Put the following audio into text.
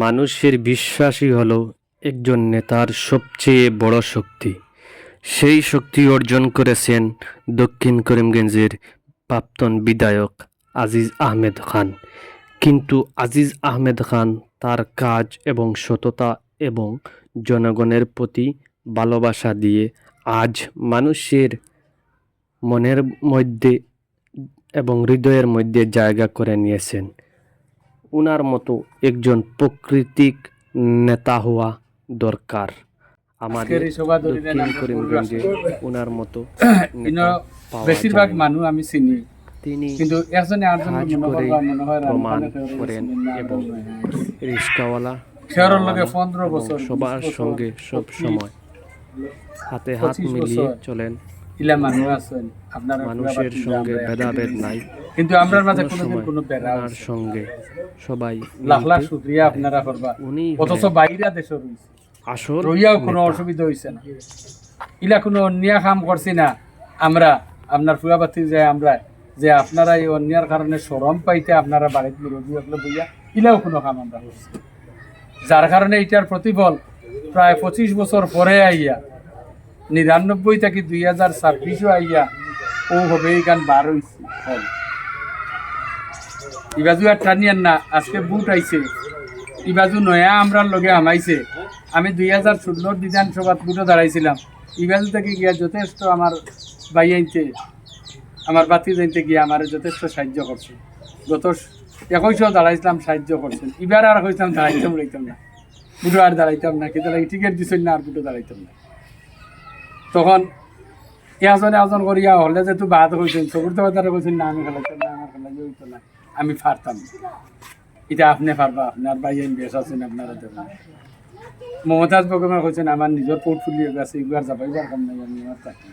মানুষের বিশ্বাসই হলো একজন নেতার সবচেয়ে বড় শক্তি। সেই শক্তি অর্জন করেছেন দক্ষিণ করিমগঞ্জের প্রাক্তন বিধায়ক আজিজ আহমেদ খান। কিন্তু আজিজ আহমেদ খান তার কাজ এবং সততা এবং জনগণের প্রতি ভালোবাসা দিয়ে আজ মানুষের মনের মধ্যে এবং হৃদয়ের মধ্যে জায়গা করে নিয়েছেন। উনার মতো একজন প্রাকৃতিক নেতা হওয়া দরকার আমাদের দক্ষিণ করিমগঞ্জে। উনার মতো নেতা পাওয়া বেশিরভাগ যায়। মানুষ আমি চিনি, তিনি কিন্তু একজনে কাজ করে প্রমাণ করেন এবং রিস্কাওয়ালা খেয়ারের লগে 15 বছর সবার সঙ্গে সব সময় হাতে হাত 25 মিলিয়ে বছর চলেন। ইলা মানুষ আছেন আপনারা মানুষের সঙ্গে ভেদাভেদ নাই, কিন্তু আমরার মাঝে কোনো কোনোদিন সময় কোনো বেড়া ওনার সঙ্গে সবাই লাখ লাখ মিলতে শুকরিয়া আপনারা করবা। উনি অথচ হলেন বাইরা দেশ রয়েছে আসল রইয়াও কোনো নেতা। অসুবিধা হয়েছে না, ইলা কোনো অন্যায় কাম করছি না আমরা। আপনার ফুয়াবাতি যায় আমরা যে আপনারা এই অন্যায়ের কারণে শরম পাইতে আপনারা বাড়িতে বিরোধী হলে বইয়া ইলাও কোনো কাম আমরা করছি, যার কারণে এটার প্রতিফল প্রায় 25 বছর পরে আইয়া 99 থেকে 2026 আইয়া ও হবে এই গান বার হয়েছে। ইবাজু আর টানিয়ান না, আজকে বুট আইছে ইবাজু নয়া আমরার লগে আমাইছে। আমি 2016 বিধানসভাত বুটে দাঁড়াইছিলাম, ইবাজু থেকে গিয়া যথেষ্ট আমার বাই আনতে আমার বাতি জানতে গিয়ে আমার যথেষ্ট সাহায্য করছে। গত 21 দাঁড়াইছিলাম, সাহায্য করছেন। এবার আর হইতাম দাঁড়াইতাম রইতাম না, বুটো আর দাঁড়াইতাম না, কিন্তু টিকিট দিচ্ছেন না আর বুটো দাঁড়াইতাম না। তখন এজনে আজন করিয়া হলে যেহেতু বাদ হয়েছেন চকুরতে বাজারে বলছেন না আমি খেলাইতাম না, আমার খেলা হইতো না, আমি পারতাম না। এটা আপনি পারবা, আপনার ভাই বেশ আছেন, আপনারা দেবেন। মমতাজ বেগমে কইছেন আমার নিজের পোর্টফোলিও আছে, এগুলো যাবাইবার কাম নাই, আমি আমার থাকি।